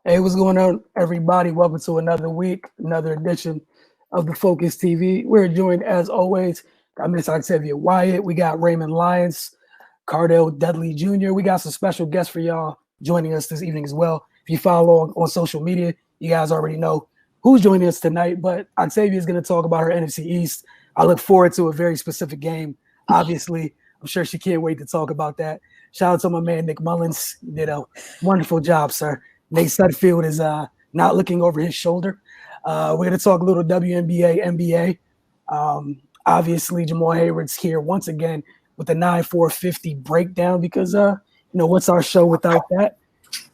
Hey, what's going on, everybody? Welcome to another week, another edition of the Focus TV. We're joined, as always, by Miss Octavia Wyatt. We got Raymond Lyons, Cardell Dudley Jr. We got some special guests for y'all joining us this evening as well. If you follow on social media, you guys already know who's joining us tonight. But Octavia is going to talk about her NFC East. I look forward to a very specific game. Obviously, I'm sure she can't wait to talk about that. Shout out to my man, Nick Mullins. You did a wonderful job, sir. Nate Sudfield is not looking over his shoulder. We're going to talk a little WNBA, NBA. Obviously, Jamal Hayward's here once again with the 9-4-50 breakdown because, what's our show without that?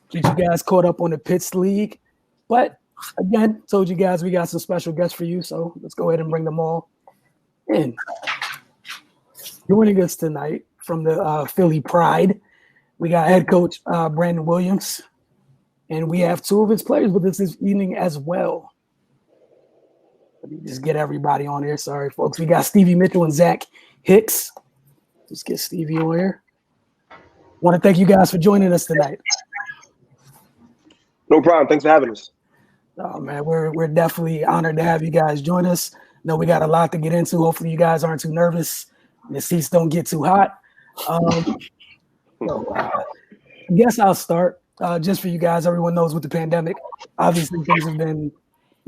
Get you guys caught up on the Pitts League. But, again, told you guys we got some special guests for you, so let's go ahead and bring them all in. Joining us tonight from the Philly Pride, we got head coach Brandon Williams. And we have two of his players with us this evening as well. Let me just get everybody on here. Sorry, folks. We got Stevie Mitchell and Zach Hicks. Let's get Stevie on here. Want to thank you guys for joining us tonight. No problem. Thanks for having us. Oh, man, we're definitely honored to have you guys join us. Know we got a lot to get into. Hopefully you guys aren't too nervous and the seats don't get too hot. I guess I'll start. Just for you guys, everyone knows with the pandemic, obviously things have been,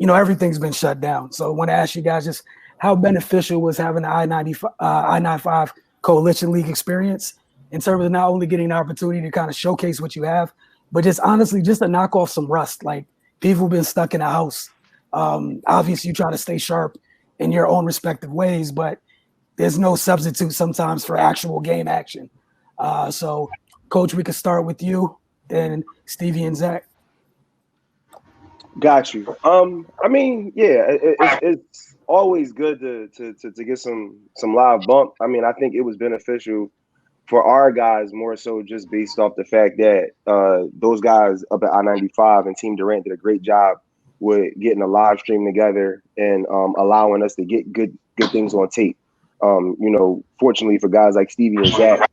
everything's been shut down. So I want to ask you guys just how beneficial was having the I95 Coalition League experience in terms of not only getting an opportunity to kind of showcase what you have, but just honestly just to knock off some rust. Like people have been stuck in a house. Obviously you try to stay sharp in your own respective ways, but there's no substitute sometimes for actual game action. So Coach, we could start with you. And Stevie and Zach. Got you. It's always good to get some live bump. I mean, I think it was beneficial for our guys more so just based off the fact that those guys up at I95 and Team Durant did a great job with getting a live stream together and allowing us to get good things on tape. Fortunately for guys like Stevie and Zach,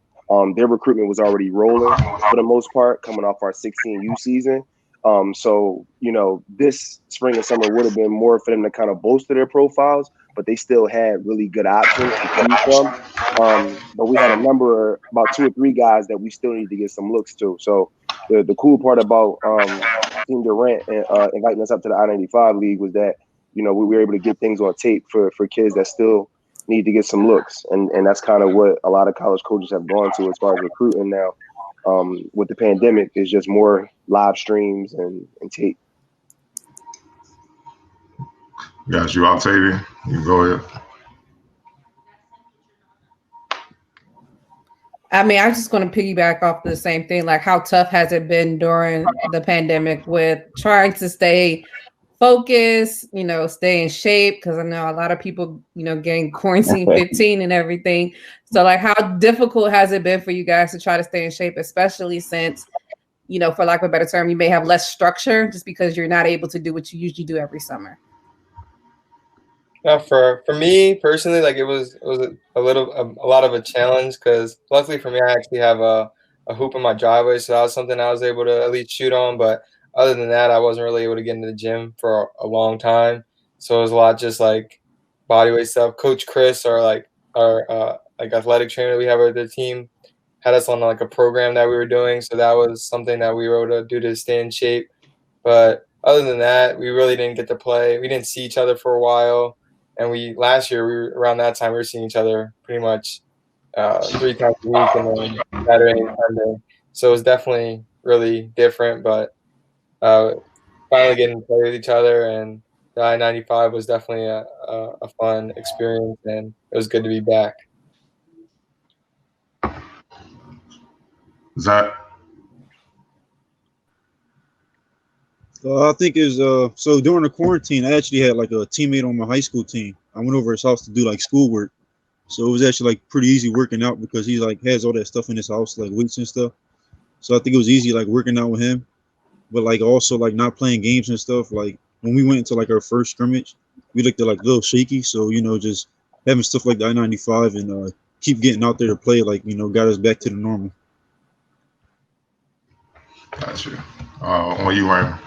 their recruitment was already rolling for the most part, coming off our 16U season. So this spring and summer would have been more for them to kind of bolster their profiles, but they still had really good options to choose from. But we had about 2 or 3 guys that we still need to get some looks to. So the cool part about Team Durant inviting us up to the I95 League was that, we were able to get things on tape for kids that still need to get some looks, and that's kind of what a lot of college coaches have gone to as far as recruiting now. With the pandemic, is just more live streams and tape. Got you, Octavia. You go ahead. I mean, I'm just going to piggyback off the same thing. Like, how tough has it been during the pandemic with trying to stay focus, stay in shape, because I know a lot of people, getting quarantine 15 and everything. So like, how difficult has it been for you guys to try to stay in shape, especially since, for lack of a better term, you may have less structure just because you're not able to do what you usually do every summer? For me personally, like it was a lot of a challenge, because luckily for me, I actually have a hoop in my driveway, so that was something I was able to at least shoot on. But other than that, I wasn't really able to get into the gym for a long time. So it was a lot just like bodyweight stuff. Coach Chris, our athletic trainer that we have with the team, had us on like a program that we were doing. So that was something that we were able to do to stay in shape. But other than that, we really didn't get to play. We didn't see each other for a while. And last year, around that time, we were seeing each other pretty much 3 times a week, and then Saturday and Sunday. So it was definitely really different, but finally getting to play with each other, and the I-95 was definitely a fun experience, and it was good to be back. Zach? I think is so during the quarantine, I actually had like a teammate on my high school team. I went over his house to do like schoolwork, so it was actually like pretty easy working out because he like has all that stuff in his house, like weights and stuff. So I think it was easy like working out with him, but like also like not playing games and stuff. Like when we went into like our first scrimmage, we looked at like a little shaky. So just having stuff like the I95 and keep getting out there to play, like got us back to the normal. Gotcha. On you, Ryan.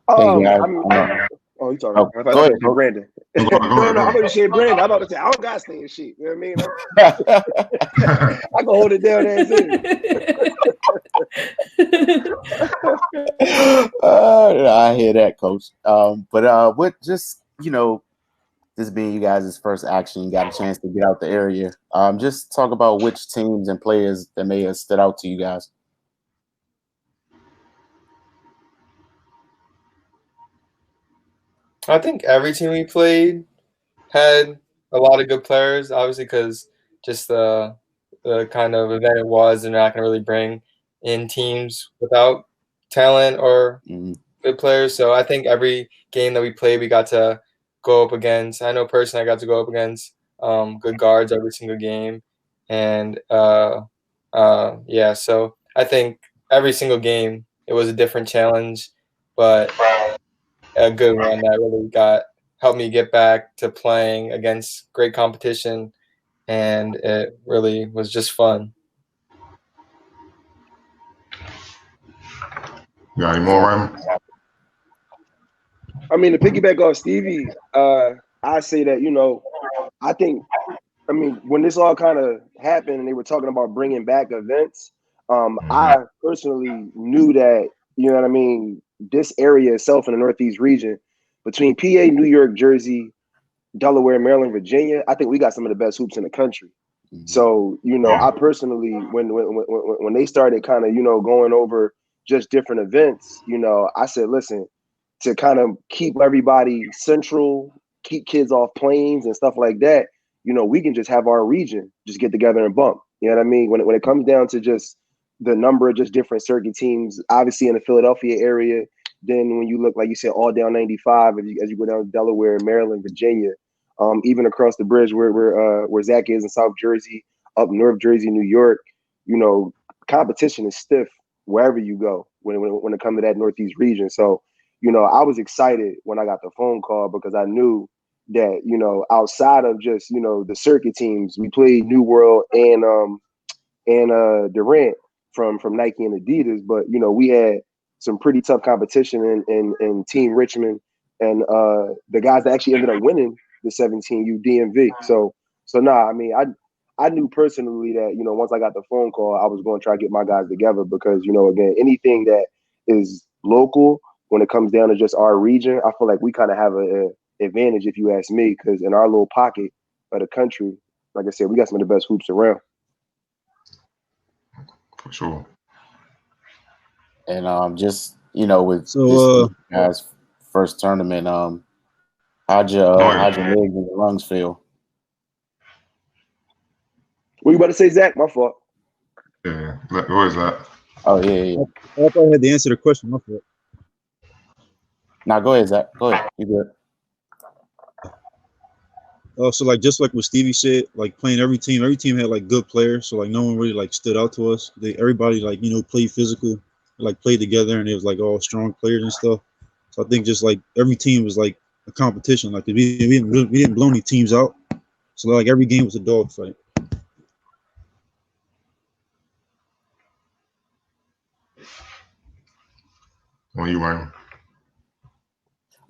You talking? Go ahead, Brandon. Go No, I'm going to say Brandon. I'm about to say I don't got to stay in sheet. You know what I mean? I can hold it down as is. I hear that, Coach. But what just this being you guys' first action, you got a chance to get out the area. Just talk about which teams and players that may have stood out to you guys. I think every team we played had a lot of good players, obviously, because just the kind of event it was, they're not going to really bring in teams without talent or good players. So I think every game that we played, we got to go up against. I know personally, I got to go up against good guards every single game, and yeah. So I think every single game it was a different challenge, but a good one that really helped me get back to playing against great competition, and it really was just fun. You got any more, Ryan? I mean, to piggyback off Stevie, I say that, I think, when this all kind of happened and they were talking about bringing back events, I personally knew that, this area itself in the Northeast region, between PA, New York, Jersey, Delaware, Maryland, Virginia, I think we got some of the best hoops in the country. So, I personally, when they started kind of, going over just different events, I said, listen, to kind of keep everybody central, keep kids off planes and stuff like that, we can just have our region just get together and bump. You know what I mean? When it comes down to just the number of just different circuit teams, obviously in the Philadelphia area, then when you look, like you said, all down 95, as you go down to Delaware, Maryland, Virginia, even across the bridge where Zach is in South Jersey, up North Jersey, New York, competition is stiff wherever you go when it comes to that Northeast region. So, I was excited when I got the phone call because I knew that, outside of just, the circuit teams, we played New World and Durant from Nike and Adidas, but, we had some pretty tough competition in Team Richmond and the guys that actually ended up winning the 17U DMV. So I knew personally that, once I got the phone call, I was going to try to get my guys together because, again, anything that is local when it comes down to just our region, I feel like we kind of have an advantage, if you ask me, because in our little pocket of the country, like I said, we got some of the best hoops around. For sure. And just with this guys' first tournament, how'd your legs and your lungs feel? What you about to say, Zach? My fault. Yeah, what is that? Oh yeah. I thought I had to answer the question. My fault. Now go ahead, Zach. Go ahead. You good? So like just like what Stevie said, like playing every team had like good players. So like no one really like stood out to us. Everybody like played physical, like played together, and it was like all strong players and stuff. So I think just like every team was like a competition. Like we didn't blow any teams out. So like every game was a dogfight. On you, Ryan.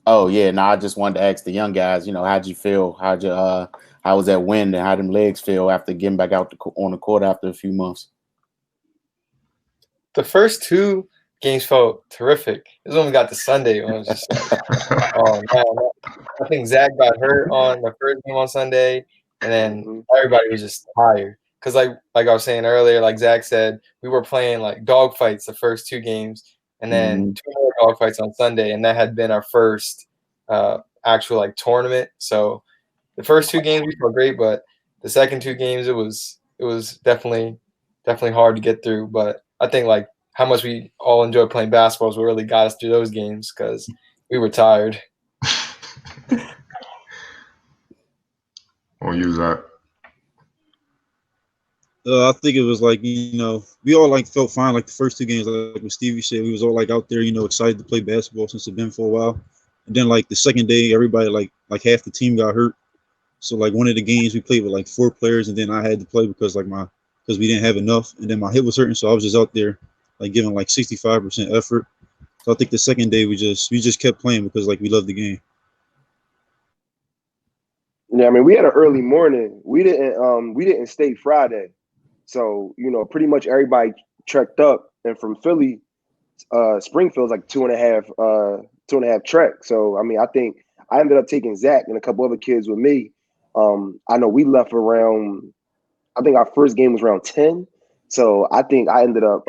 Oh yeah, no, I just wanted to ask the young guys, how'd you feel? How was that win and how them legs feel after getting back out on the court after a few months? The first two games felt terrific. This is when we got to Sunday. When it was just oh man, I think Zach got hurt on the first game on Sunday, and then everybody was just tired. Because like I was saying earlier, like Zach said, we were playing like dog fights the first two games, and then two more dog fights on Sunday, and that had been our first actual like tournament. So the first two games we felt great, but the second two games it was definitely definitely hard to get through. But I think like how much we all enjoy playing basketball is what really got us through those games because we were tired. Or use that. I think it was like, we all like felt fine like the first two games, like what Stevie said. We was all like out there, excited to play basketball since it's been for a while. And then like the second day, everybody like half the team got hurt. So like one of the games we played with like 4 players, and then I had to play because we didn't have enough, and then my hip was hurting, so I was just out there like giving like 65% effort. So I think the second day we just kept playing because like we loved the game. Yeah, I mean, we had an early morning. We didn't stay Friday. So, pretty much everybody trekked up, and from Philly, Springfield's like 2.5 trek. So, I mean, I think I ended up taking Zach and a couple other kids with me. I know we left around, I think our first game was around 10. So I think I ended up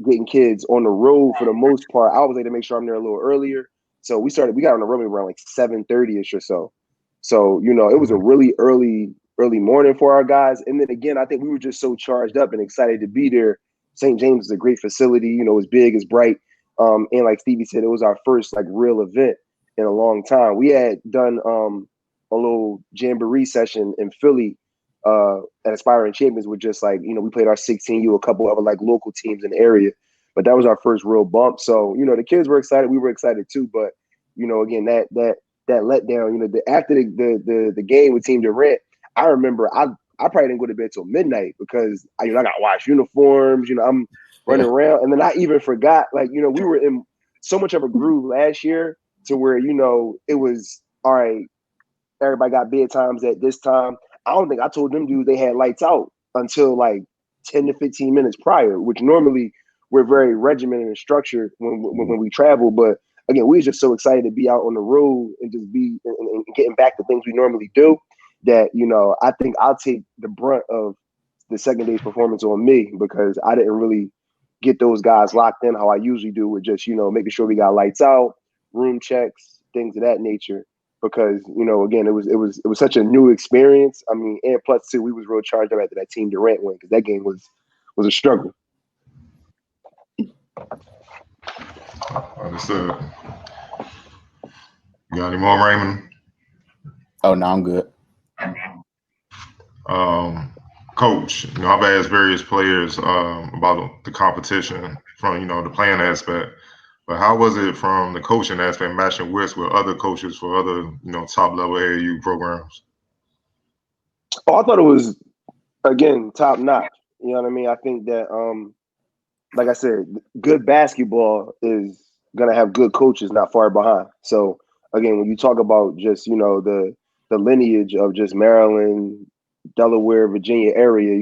getting kids on the road for the most part. I was able to make sure I'm there a little earlier. So we got on the road around like 7:30ish or so. So, it was a really early morning for our guys. And then again, I think we were just so charged up and excited to be there. St. James is a great facility, it's big, it's bright. And like Stevie said, it was our first like real event in a long time. We had done a little jamboree session in Philly at Aspiring Champions with just like, we played our 16U, a couple other like local teams in the area. But that was our first real bump. So, the kids were excited. We were excited too. But, again, that letdown, after the game with Team Durant, I remember I probably didn't go to bed till midnight because I got to wash uniforms, I'm running around. And then I even forgot, like, we were in so much of a groove last year to where, it was, all right, everybody got bedtimes at this time. I don't think I told them dudes they had lights out until like 10 to 15 minutes prior, which normally we're very regimented and structured when we travel. But again, we were just so excited to be out on the road and just be and getting back to things we normally do that, I think I'll take the brunt of the second day's performance on me because I didn't really get those guys locked in how I usually do with just, making sure we got lights out, room checks, things of that nature. Because, again, it was such a new experience. I mean, and plus too, we was real charged up after that Team Durant win because that game was a struggle. Understood. You got any more, Raymond? Oh no, I'm good. Coach, I've asked various players about the competition from, the playing aspect. But how was it from the coaching aspect, matching with other coaches for other, top level AAU programs? Oh, I thought it was, again, top notch. You know what I mean? I think that, like I said, good basketball is gonna have good coaches not far behind. So again, when you talk about just the lineage of just Maryland, Delaware, Virginia area,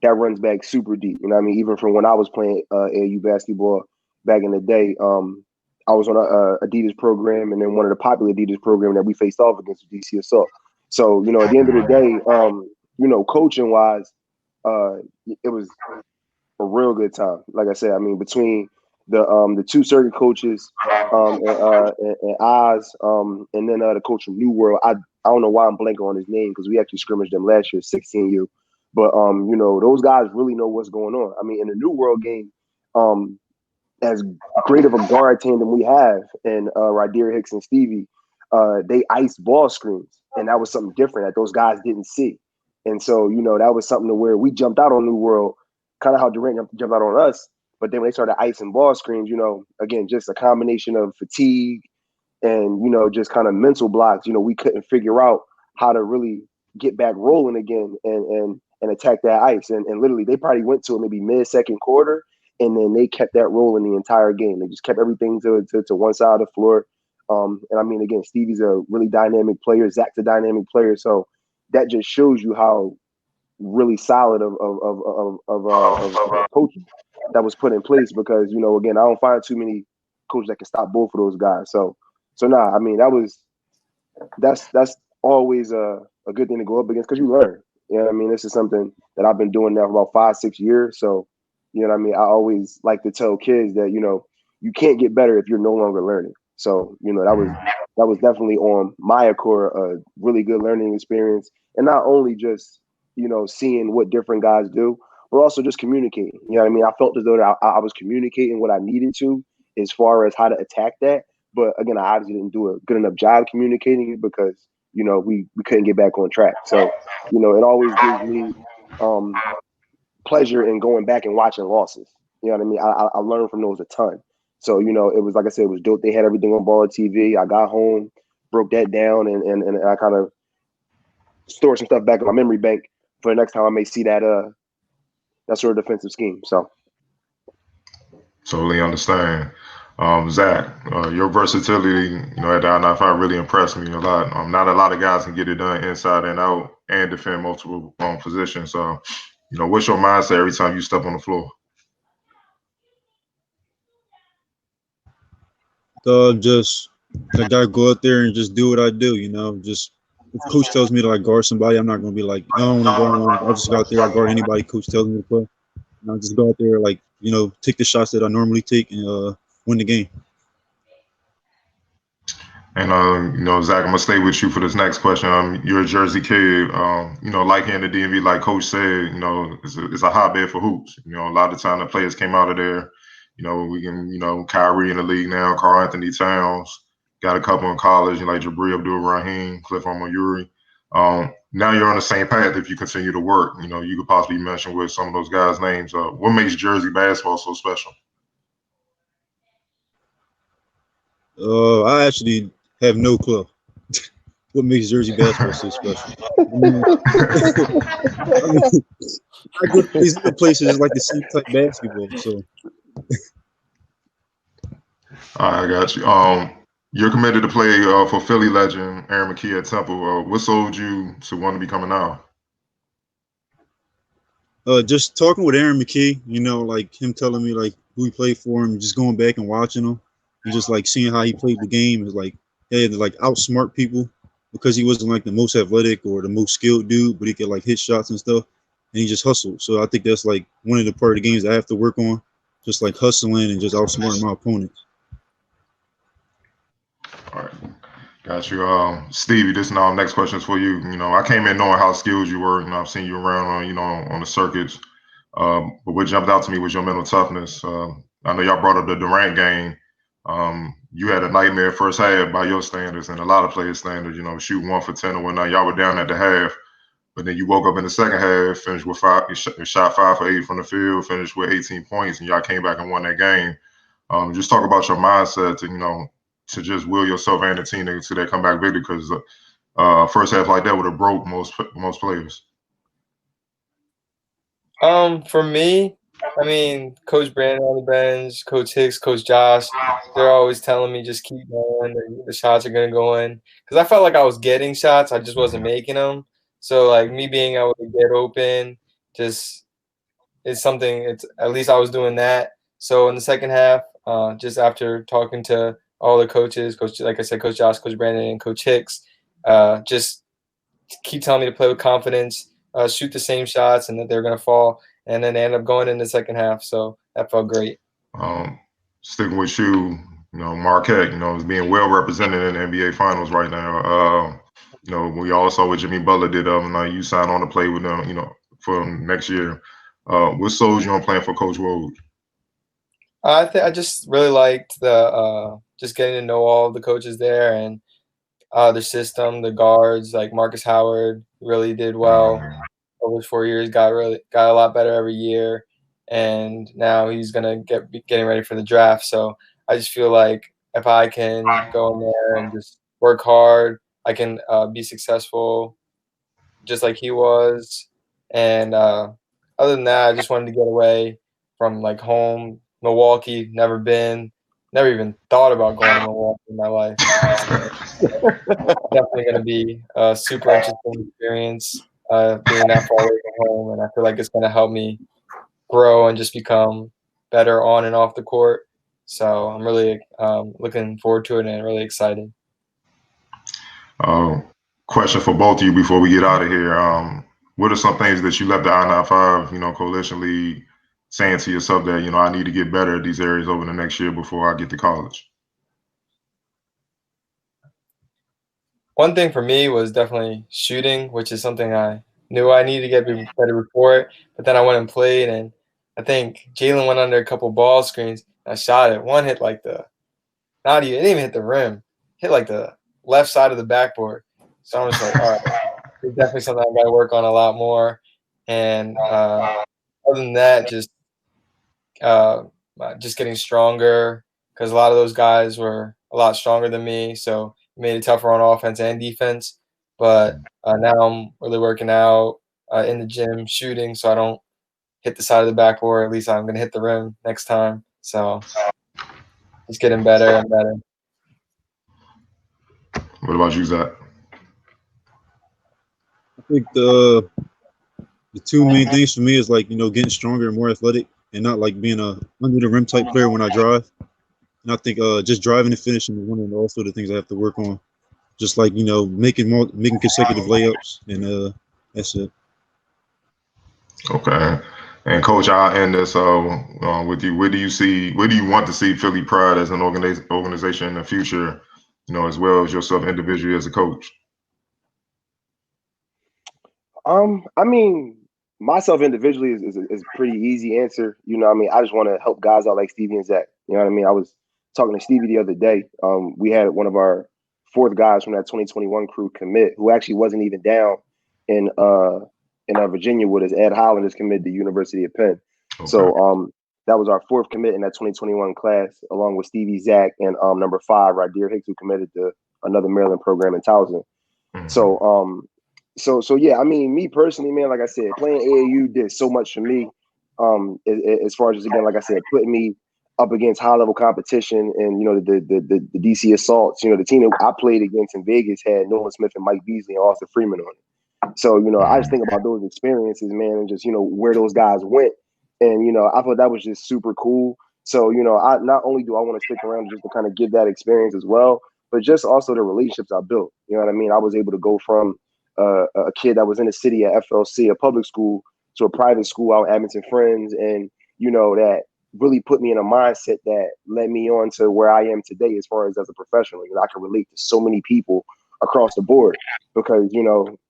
that runs back super deep. You know what I mean? Even from when I was playing AAU basketball back in the day, I was on a Adidas program, and then one of the popular Adidas program that we faced off against DC Assault. So, at the end of the day, coaching wise, it was a real good time. Like I said, I mean, between the two circuit coaches and Oz, and then the coach from New World. I don't know why I'm blanking on his name because we actually scrimmaged them last year, 16U. But those guys really know what's going on. I mean, in the New World game, as great of a guard tandem we have, and Ryder Hicks and Stevie, they iced ball screens, and that was something different that those guys didn't see. And so, that was something to where we jumped out on New World, kind of how Durant jumped out on us. But then when they started icing ball screens, again, just a combination of fatigue and, just kind of mental blocks, we couldn't figure out how to really get back rolling again and attack that ice. And literally they probably went to it maybe mid-second quarter, and then they kept that rolling the entire game. They just kept everything to one side of the floor. And I mean, again, Stevie's a really dynamic player. Zach's a dynamic player. So that just shows you how really solid of coaching that was put in place because, again, I don't find too many coaches that can stop both of those guys. So nah, I mean, that's always a good thing to go up against because you learn. You know what I mean? This is something that I've been doing now for about 5-6 years. So, you know what I mean? I always like to tell kids that, you can't get better if you're no longer learning. So, that was definitely on my accord a really good learning experience. And not only just, seeing what different guys do, but also just communicating. You know what I mean? I felt as though I was communicating what I needed to as far as how to attack that. But again, I obviously didn't do a good enough job communicating it because, you know, we couldn't get back on track. So, you know, it always gives me pleasure in going back and watching losses. You know what I mean? I learned from those a ton. So, you know, it was, like I said, it was dope. They had everything on Baller TV. I got home, broke that down, and I kind of stored some stuff back in my memory bank for the next time I may see that sort of defensive scheme. So totally understand. Zach, your versatility, you know, at the I95 really impressed me a lot. Not a lot of guys can get it done inside and out and defend multiple positions. So, you know, what's your mindset every time you step on the floor? Just I gotta go out there and just do what I do. You know, just if coach tells me to like guard somebody, I'm not gonna be like, I don't want to guard one. I'll just go out there. I guard anybody coach tells me to play. And I'll just go out there, like, you know, take the shots that I normally take and win the game. And you know, Zach, I'm gonna stay with you for this next question. You're a Jersey kid. You know, like here in the DMV, like Coach said, you know, it's a hotbed for hoops. You know, a lot of time the players came out of there. You know, we can, you know, Kyrie in the league now, Karl Anthony Towns, got a couple in college, you know, like Jabri Abdul-Rahim, Cliff Omoyuri. Now you're on the same path if you continue to work. You know, you could possibly mention with some of those guys' names. What makes Jersey basketball so special? I actually have no clue what makes Jersey basketball so special. I mean, I go to these other places, it's like the same type basketball. So I got you. You're committed to play for Philly legend Aaron McKee at Temple. What sold you to want to become an Owl? Just talking with Aaron McKee, you know, like him telling me like who he played for him, just going back and watching him, and just like seeing how he played the game is like, he had to like outsmart people because he wasn't like the most athletic or the most skilled dude, but he could like hit shots and stuff, and he just hustled. So I think that's like one of the part of the games I have to work on, just like hustling and just outsmarting my opponents. All right. Got you. Stevie, this now next question is for you. You know, I came in knowing how skilled you were, and I've seen you around on, you know, on the circuits. But what jumped out to me was your mental toughness. I know y'all brought up the Durant game. You had a nightmare first half by your standards and a lot of players' standards, you know, shooting 1 for 10 or whatnot. Y'all were down at the half, but then you woke up in the second half, finished with shot 5 for 8 from the field, finished with 18 points, and y'all came back and won that game. Just talk about your mindset to, you know, to just will yourself and the team to that comeback victory, because first half like that would have broke most players. For me, I mean, Coach Brandon on the bench, Coach Hicks, Coach Josh, they're always telling me just keep going. The shots are gonna go in because I felt like I was getting shots, I just wasn't making them. So like me being able to get open, just is something. It's at least I was doing that. So in the second half, just after talking to all the coaches, like I said, Coach Josh, Coach Brandon, and Coach Hicks, just keep telling me to play with confidence, shoot the same shots, and that they're going to fall. And then they end up going in the second half. So that felt great. Sticking with you, you know, Marquette, you know, is being well represented in the NBA Finals right now. You know, we all saw what Jimmy Butler did. You signed on to play with them, you know, for next year. What sold you on playing for Coach Woj? I just really liked the just getting to know all the coaches there and their system, the guards, like Marcus Howard really did well over 4 years, got a lot better every year, and now he's gonna be getting ready for the draft. So I just feel like if I can go in there and just work hard, I can be successful just like he was. And other than that, I just wanted to get away from like home. Milwaukee, never even thought about going to Milwaukee in my life. Definitely going to be a super interesting experience being that far away from home, and I feel like it's going to help me grow and just become better on and off the court. So I'm really looking forward to it and really excited. Question for both of you before we get out of here. What are some things that you left the I95, you know, Coalition League saying to yourself that, you know, I need to get better at these areas over the next year before I get to college? One thing for me was definitely shooting, which is something I knew I needed to get better before it. But then I went and played, and I think Jalen went under a couple ball screens. I shot it. One hit like it didn't even hit the rim. Hit like the left side of the backboard. So I'm just like, all right, it's definitely something I've got to work on a lot more. And other than that, just getting stronger, because a lot of those guys were a lot stronger than me. So it made it tougher on offense and defense. But now I'm really working out in the gym, shooting, so I don't hit the side of the backboard. At least I'm going to hit the rim next time. So just getting better and better. What about you, Zach? I think the two main things for me is like, getting stronger and more athletic, and not like being a under the rim type player when I drive. And I think just driving and finishing is one of also the things I have to work on. Just like, making consecutive layups, and that's it. Okay. And Coach, I'll end this with you. Where do you want to see Philly Pride as an organization in the future, as well as yourself individually as a coach? I mean, myself individually is a pretty easy answer. I just want to help guys out like Stevie and Zach. You know what I mean? I was talking to Stevie the other day. We had one of our fourth guys from that 2021 crew commit, who actually wasn't even down in Virginia with us. Ed Holland is committed to University of Penn. Okay. So that was our fourth commit in that 2021 class, along with Stevie, Zach, and number 5, Guard Hicks, who committed to another Maryland program in Towson. Mm-hmm. So yeah, I mean, me personally, man, like I said, playing AAU did so much for me. As far as just, again, like I said, putting me up against high level competition, and the DC Assaults. The team that I played against in Vegas had Nolan Smith and Mike Beasley and Austin Freeman on it. So I just think about those experiences, man, and just where those guys went, and I thought that was just super cool. So I not only do I want to stick around just to kind of give that experience as well, but just also the relationships I built. You know what I mean? I was able to go from a kid that was in the city at FLC, a public school, to a private school out in Edmonton Friends, and that really put me in a mindset that led me on to where I am today as far as a professional. I can relate to so many people across the board because,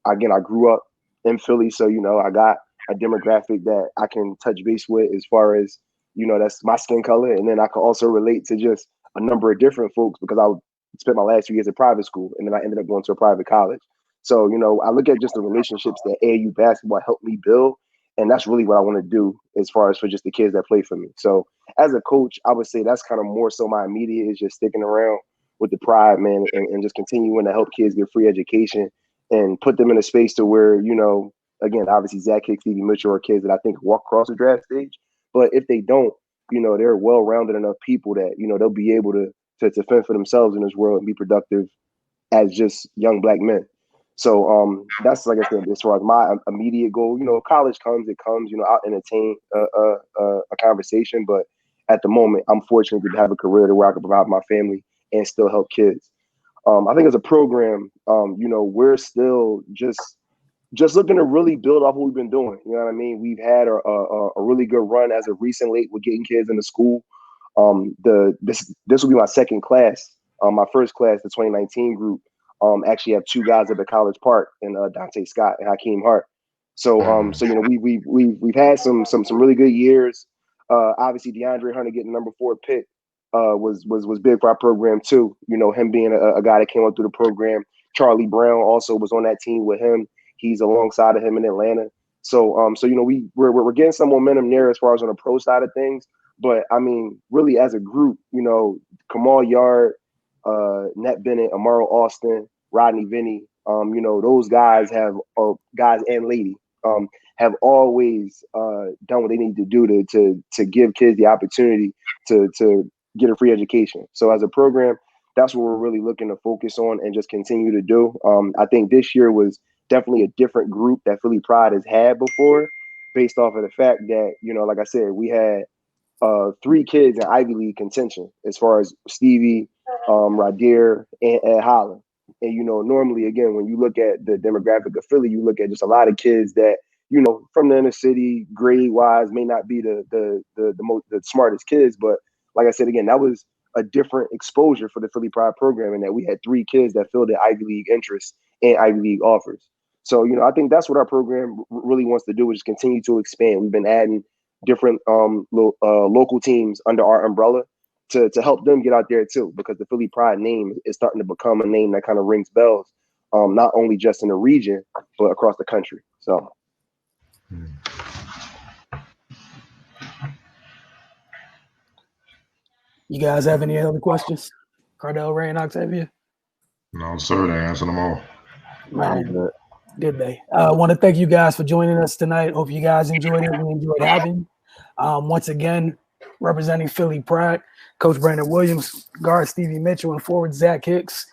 again, I grew up in Philly. So, I got a demographic that I can touch base with as far as, that's my skin color. And then I can also relate to just a number of different folks because I spent my last few years at private school, and then I ended up going to a private college. So, I look at just the relationships that AAU basketball helped me build. And that's really what I want to do as far as for just the kids that play for me. So as a coach, I would say that's kind of more so my immediate is just sticking around with the Pride, man, and just continuing to help kids get free education and put them in a space to where, again, obviously Zach Hicks, Stevie Mitchell are kids that I think walk across the draft stage. But if they don't, they're well-rounded enough people that, they'll be able to fend for themselves in this world and be productive as just young Black men. So that's, like I said, as far as my immediate goal. College comes, it comes. I'll entertain a conversation, but at the moment, I'm fortunate to have a career to where I can provide my family and still help kids. I think as a program, we're still just looking to really build off what we've been doing. You know what I mean? We've had a really good run as of recent late with getting kids into school. This will be my second class. My first class, the 2019 group. Actually have 2 guys up at College Park, and Dante Scott and Hakeem Hart. So we've had some really good years. Obviously DeAndre Hunter getting number 4 pick was big for our program too. Him being a guy that came up through the program. Charlie Brown also was on that team with him. He's alongside of him in Atlanta. So we're getting some momentum there as far as on the pro side of things. But I mean, really as a group, Kamal Yard, Net Bennett, Amaro Austin, Rodney Vinny, those guys guys and lady have always done what they need to do to give kids the opportunity to get a free education. So as a program, that's what we're really looking to focus on and just continue to do. I think this year was definitely a different group that Philly Pride has had before, based off of the fact that, like I said, we had 3 kids in Ivy League contention as far as Stevie, Radir, and Ed Holland. And, normally, again, when you look at the demographic of Philly, you look at just a lot of kids that, from the inner city, grade-wise, may not be the smartest kids. But like I said, again, that was a different exposure for the Philly Pride program, in that we had 3 kids that filled the Ivy League interests and Ivy League offers. So, I think that's what our program really wants to do, is just continue to expand. We've been adding different local teams under our umbrella to help them get out there too, because the Philly Pride name is starting to become a name that kind of rings bells, not only just in the region, but across the country. So. You guys have any other questions? Cardell, Ray, and Octavia? No, sir. They answered them all. Man, good day. I want to thank you guys for joining us tonight. Hope you guys enjoyed it. We enjoyed having you. Once again, representing Philly Pride, Coach Brandon Williams, Guard Stevie Mitchell, and Forward Zach Hicks.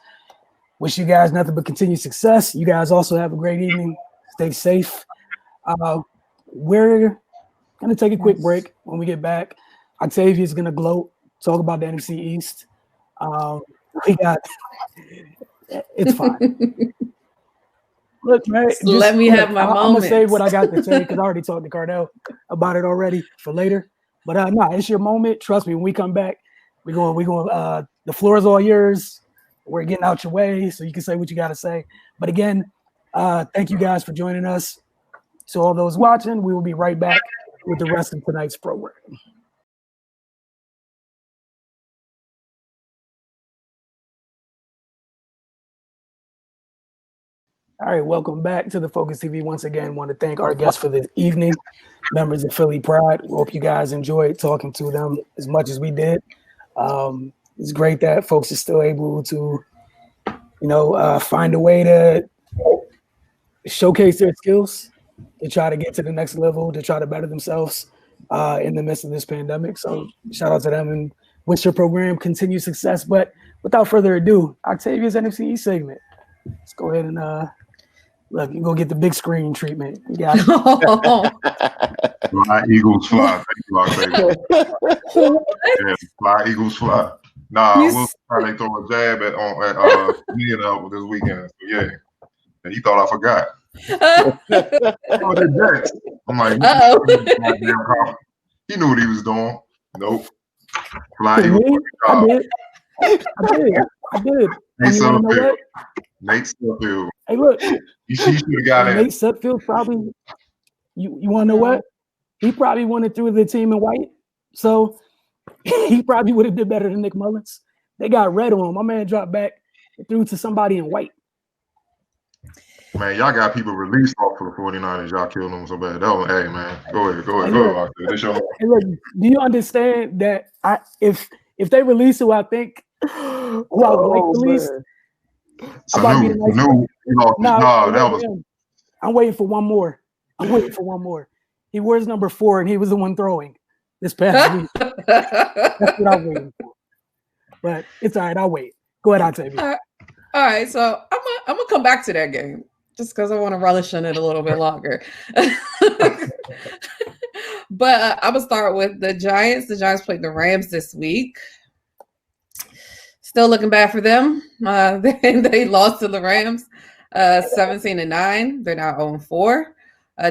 Wish you guys nothing but continued success. You guys also have a great evening. Stay safe. We're going to take a quick break. When we get back, Octavia is going to gloat, talk about the NFC East. It's fine. Look, man, let me have my moment. I'm going to say what I got to say because I already talked to Cardell about it already for later. But no, it's your moment. Trust me, when we come back, we're going the floor is all yours. We're getting out your way so you can say what you got to say. But again, thank you guys for joining us. So all those watching, we will be right back with the rest of tonight's program. All right, welcome back to the Focus TV. Once again, want to thank our guests for the evening, members of Philly Pride. Hope you guys enjoyed talking to them as much as we did. It's great that folks are still able to, find a way to showcase their skills, to try to get to the next level, to try to better themselves in the midst of this pandemic. So shout out to them and wish your program continued success. But without further ado, Octavia's NFC East segment. Let's go ahead and look, you go get the big screen treatment. You got it. Fly, Eagles, fly. Thank you, Octavia. Yeah, fly, Eagles, fly. Nah, we'll try to throw a jab at Ian this weekend. So yeah, and he thought I forgot. I'm like, he knew what he was doing. Nope. Fly, Eagles. I did. Nate Sutfield. Hey, look. He should have got it. Nate Sutfield probably. You want to know what? He probably wanted through the team in white, so he probably would have did better than Nick Mullins. They got red on him. My man dropped back and threw to somebody in white. Man, y'all got people released off for the 49ers. Y'all killed them so bad. Hey, man, go ahead. Hey, look, do you understand that if they release who I think who I would like to release? I'm waiting for one more. He wears number 4, and he was the one throwing this past week. That's what I'm waiting for. But it's all right. I'll wait. Go ahead, Octavia. All right. So I'm gonna come back to that game just because I want to relish in it a little bit longer. But I'm gonna start with the Giants. The Giants played the Rams this week. Still looking bad for them. They lost to the Rams 17-9. They're now 0-4.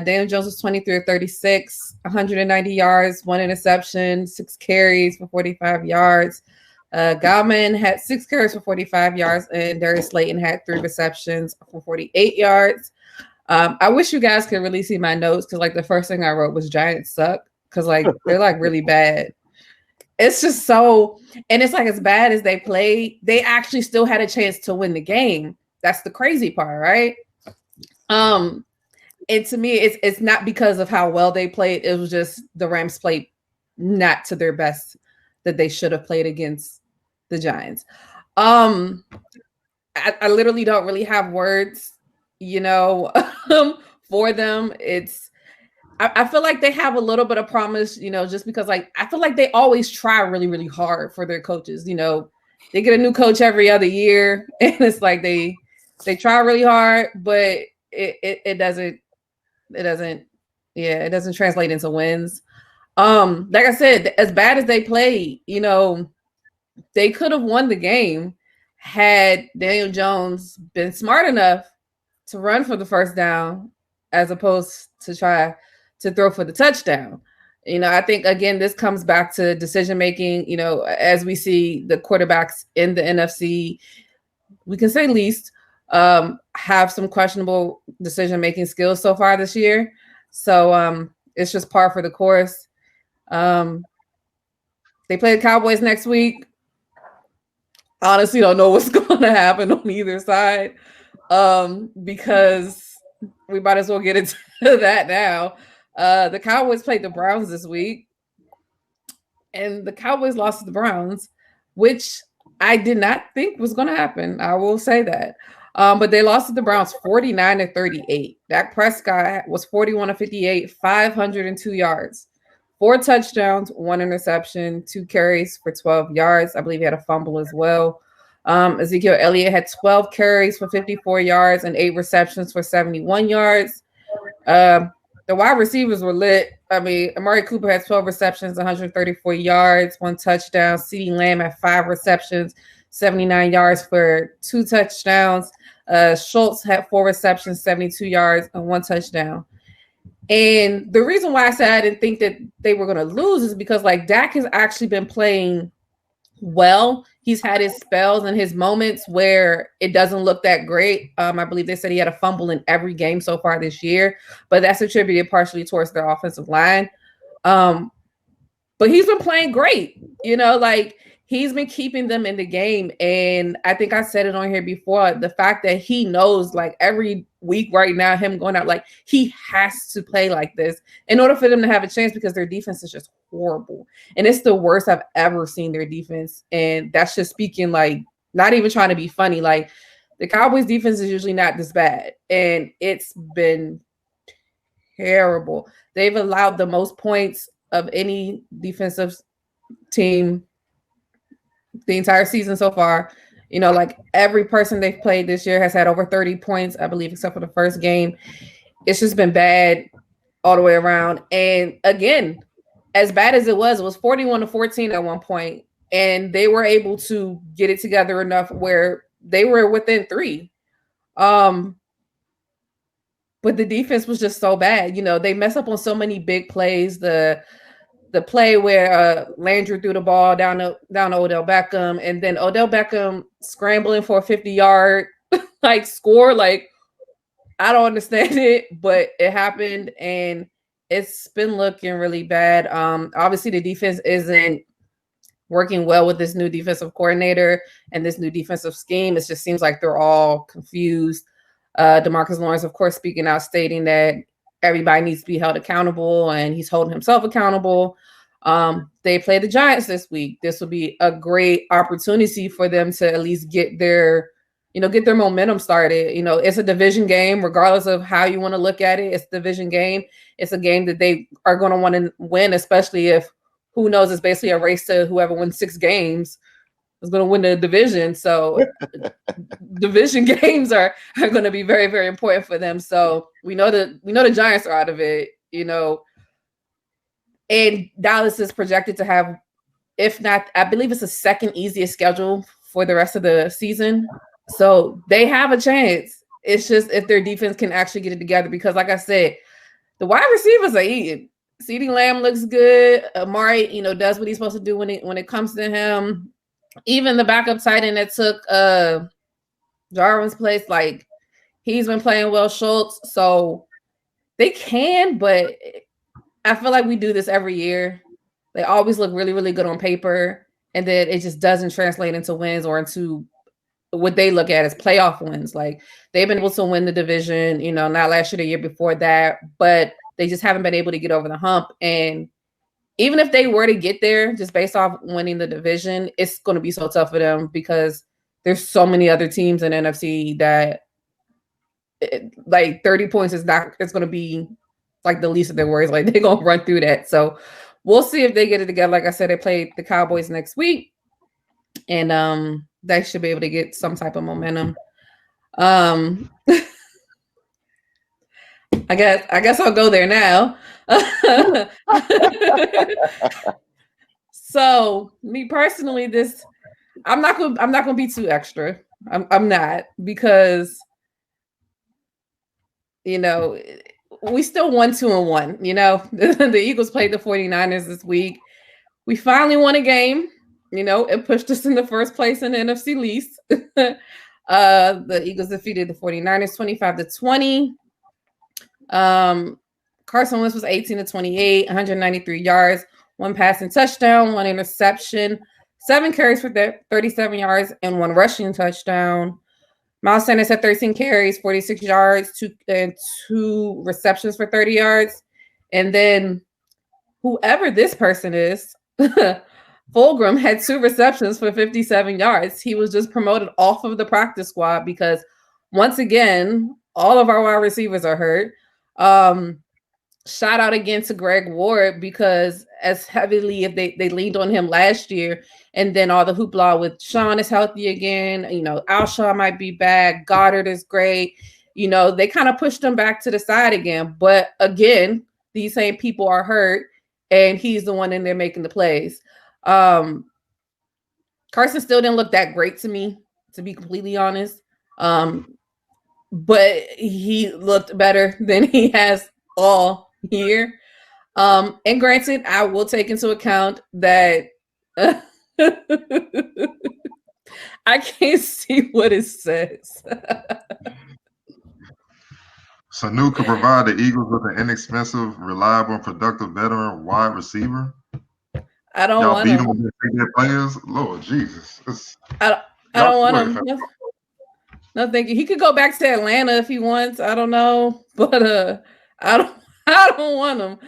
Daniel Jones was 23 of 36, 190 yards, 1 interception, 6 carries for 45 yards. Godman had 6 carries for 45 yards, and Darius Slayton had 3 receptions for 48 yards. I wish you guys could really see my notes because, the first thing I wrote was Giants suck because, they're, really bad. It's just so – and it's, as bad as they played, they actually still had a chance to win the game. That's the crazy part, right? And to me, it's not because of how well they played. It was just the Rams played not to their best that they should have played against the Giants. I literally don't really have words, for them. I feel like they have a little bit of promise, just because I feel like they always try really, really hard for their coaches. They get a new coach every other year, and it's they try really hard, but it doesn't translate into wins. Like I said, as bad as they played, they could have won the game had Daniel Jones been smart enough to run for the first down as opposed to try to throw for the touchdown. I think, again, this comes back to decision making, as we see the quarterbacks in the NFC, we can say least, have some questionable decision-making skills so far this year. So it's just par for the course. They play the Cowboys next week. Honestly, don't know what's going to happen on either side because we might as well get into that now. The Cowboys played the Browns this week, and the Cowboys lost to the Browns, which I did not think was going to happen. I will say that. But they lost to the Browns 49-38. Dak Prescott was 41 of 58, 502 yards, 4 touchdowns, 1 interception, 2 carries for 12 yards. I believe he had a fumble as well. Ezekiel Elliott had 12 carries for 54 yards and 8 receptions for 71 yards. The wide receivers were lit. I mean, Amari Cooper had 12 receptions, 134 yards, 1 touchdown. CeeDee Lamb had 5 receptions, 79 yards for 2 touchdowns. Schultz had 4 receptions, 72 yards, and 1 touchdown. And the reason why I said I didn't think that they were going to lose is because, like, Dak has actually been playing well. He's had his spells and his moments where it doesn't look that great. I believe they said he had a fumble in every game so far this year, but that's attributed partially towards their offensive line. But he's been playing great. You know, like, he's been keeping them in the game. And I think I said it on here before, the fact that he knows, like, every week right now, him going out, like, he has to play like this in order for them to have a chance because their defense is just horrible. And it's the worst I've ever seen their defense. And that's just speaking, like, not even trying to be funny. Like, the Cowboys defense is usually not this bad. And it's been terrible. They've allowed the most points of any defensive team the entire season so far. You know, like, every person they've played this year has had over 30 points, I believe, except for the first game. It's just been bad all the way around. And again, as bad as it was 41-14 at one point, and they were able to get it together enough where they were within 3. But the defense was just so bad. You know, they mess up on so many big plays. The play where Landry threw the ball down to Odell Beckham, and then Odell Beckham scrambling for a 50-yard like score. Like, I don't understand it, but it happened, and it's been looking really bad. Obviously, the defense isn't working well with this new defensive coordinator and this new defensive scheme. It just seems like they're all confused. DeMarcus Lawrence, of course, speaking out, stating that everybody needs to be held accountable, and he's holding himself accountable. They play the Giants this week. This will be a great opportunity for them to at least get their momentum started. You know, it's a division game, regardless of how you want to look at it. It's a division game. It's a game that they are going to want to win, especially if, who knows, it's basically a race to whoever wins 6 games is going to win the division. So division games are going to be very, very important for them. So we know the Giants are out of it, you know, and Dallas is projected to have, if not, I believe it's the second easiest schedule for the rest of the season. So they have a chance. It's just if their defense can actually get it together, because like I said, the wide receivers are eating. CeeDee Lamb looks good. Amari, you know, does what he's supposed to do when it comes to him. Even the backup tight end that took Jarwin's place, like, he's been playing well. Schultz, so they can, but I feel like we do this every year. They always look really, really good on paper, and then it just doesn't translate into wins or into what they look at as playoff wins. Like, they've been able to win the division, you know, not last year, the year before that, but they just haven't been able to get over the hump. And even if they were to get there, just based off winning the division, it's going to be so tough for them because there's so many other teams in NFC that, like, 30 points is not, it's going to be like the least of their worries. Like, they're going to run through that. So we'll see if they get it together. Like I said, they play the Cowboys next week, and they should be able to get some type of momentum. I guess I'll go there now. So me personally, I'm not gonna be too extra. I'm not, because, you know, we still won 2-1. You know, the Eagles played the 49ers this week. We finally won a game. You know, it pushed us in the first place in the NFC East. The Eagles defeated the 49ers 25-20. Carson Wentz was 18-28, 193 yards, 1 passing touchdown, 1 interception, 7 carries for 37 yards, and 1 rushing touchdown. Miles Sanders had 13 carries, 46 yards, 2 receptions for 30 yards. And then whoever this person is, Fulgham had 2 receptions for 57 yards. He was just promoted off of the practice squad because, once again, all of our wide receivers are hurt. Shout out again to Greg Ward, because as heavily if they leaned on him last year, and then all the hoopla with Sean is healthy again, Alshon might be back, Goddard is great, they kind of pushed him back to the side again. But again, these same people are hurt, and he's the one in there making the plays. Carson still didn't look that great to me, to be completely honest. But he looked better than he has all year. And granted, I will take into account that I can't see what it says. Sanu could provide the Eagles with an inexpensive, reliable, and productive veteran wide receiver. I don't want beat him. Them with their players. Lord Jesus. I don't want him. No, thank you. He could go back to Atlanta if he wants. I don't know, but I don't want him.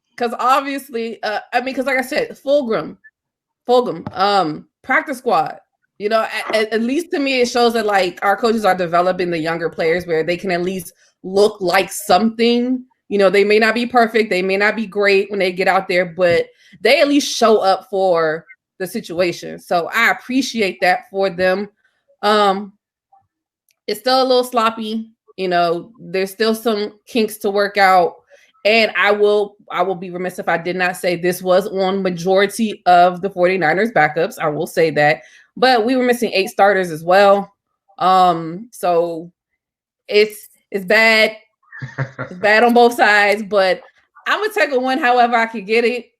Because obviously, because like I said, Fulgham, practice squad. At least to me, it shows that like our coaches are developing the younger players where they can at least look like something. They may not be perfect, they may not be great when they get out there, but they at least show up for the situation. So I appreciate that for them. It's still a little sloppy. There's still some kinks to work out. And I will be remiss if I did not say this was on majority of the 49ers backups. I will say that. But we were missing 8 starters as well. So it's bad. It's bad on both sides, but I'm gonna take a win however I can get it,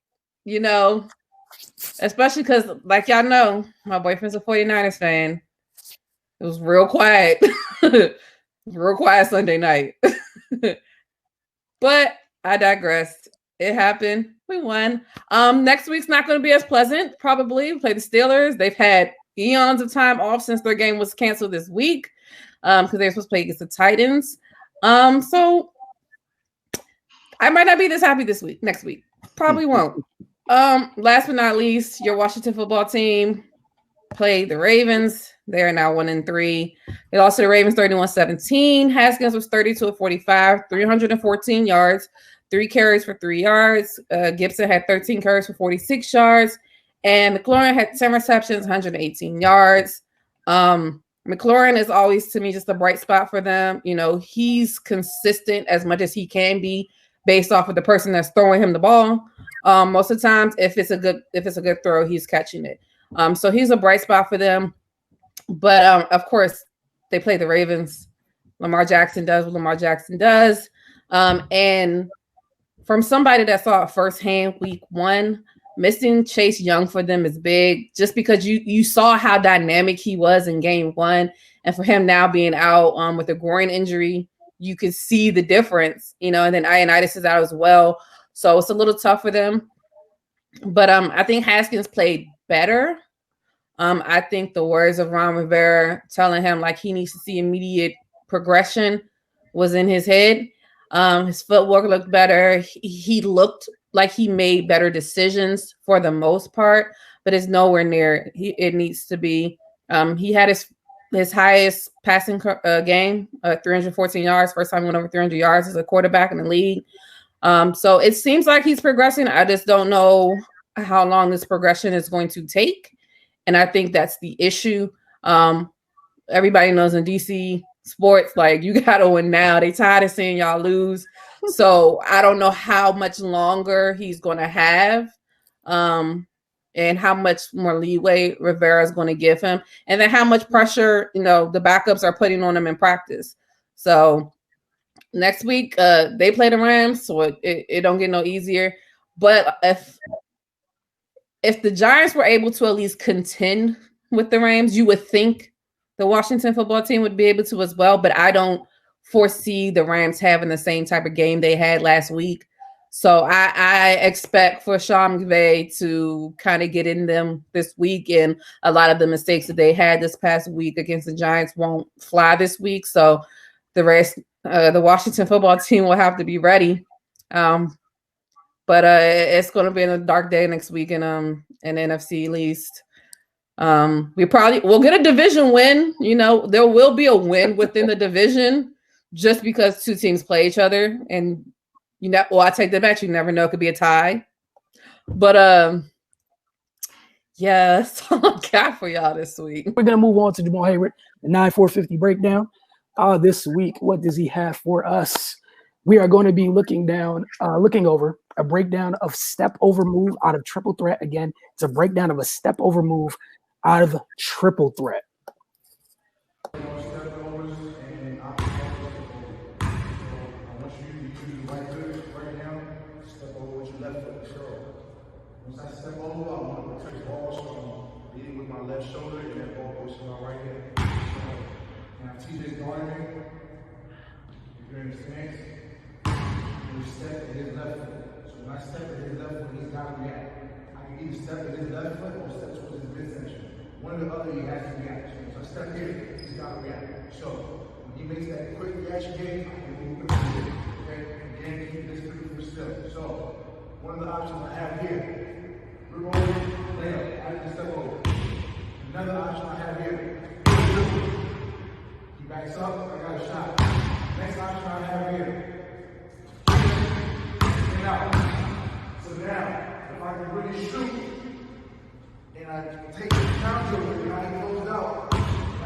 especially because, like y'all know, my boyfriend's a 49ers fan. It was real quiet. Real quiet Sunday night. But I digressed. It happened. We won. Next week's not going to be as pleasant, probably. We play the Steelers. They've had eons of time off since their game was canceled this week because they're supposed to play against the Titans. So I might not be this happy next week. Probably won't. Last but not least, your Washington football team played the Ravens. They are now 1-3. They lost to the Ravens 31-17. Haskins was 32 of 45, 314 yards, 3 carries for 3 yards. Gibson had 13 carries for 46 yards. And McLaurin had 10 receptions, 118 yards. McLaurin is always, to me, just a bright spot for them. He's consistent as much as he can be based off of the person that's throwing him the ball. Most of the times, if it's a good throw, he's catching it. So he's a bright spot for them. But of course, they play the Ravens. Lamar Jackson does what Lamar Jackson does. And from somebody that saw it firsthand week 1, missing Chase Young for them is big, just because you saw how dynamic he was in game 1. And for him now being out with a groin injury, you can see the difference, and then Ioannidis is out as well. So it's a little tough for them. But I think Haskins played better. I think the words of Ron Rivera telling him like he needs to see immediate progression was in his head. His footwork looked better. He looked like he made better decisions for the most part, but it's nowhere near it needs to be. He had his highest passing game, 314 yards. First time he went over 300 yards as a quarterback in the league. So it seems like he's progressing. I just don't know how long this progression is going to take. And I think that's the issue. Everybody knows in DC sports, like, you got to win now. They tired of seeing y'all lose. So I don't know how much longer he's going to have and how much more leeway Rivera is going to give him. And then how much pressure, the backups are putting on him in practice. So next week, they play the Rams, so it don't get no easier. But if the Giants were able to at least contend with the Rams, you would think the Washington football team would be able to as well, but I don't foresee the Rams having the same type of game they had last week. So I expect for Sean McVay to kind of get in them this week, and a lot of the mistakes that they had this past week against the Giants won't fly this week. So the Washington football team will have to be ready. But it's going to be a dark day next week in NFC East. We'll get a division win. You know, there will be a win within the division just because two teams play each other, and I take that back. You never know; it could be a tie. But yeah, that's all I got for y'all this week. We're gonna move on to Jamal Hayward, the 9-4-50 breakdown. This week, what does he have for us? We are going to be looking over a breakdown of step over move out of triple threat. Again, it's a breakdown of a step over move out of triple threat. Left shoulder and that ball goes to my right hand. Now TJ's guarding me. If you're in the stance, you step at his left foot. So when I step at his left foot, he's got to react. I can either step at his left foot or step towards his midsection. One or the other, he has to react. So if I step here, he's got to react. So when he makes that quick reaction game, I can move him here. Okay? Again, keep this pretty still. So one of the options I have here, we're going layup. I can step over. Another option I have here. He backs up, I got a shot. Next option I have here. And out. So now, if I can really shoot, and I take the counter with me, I can close it out. I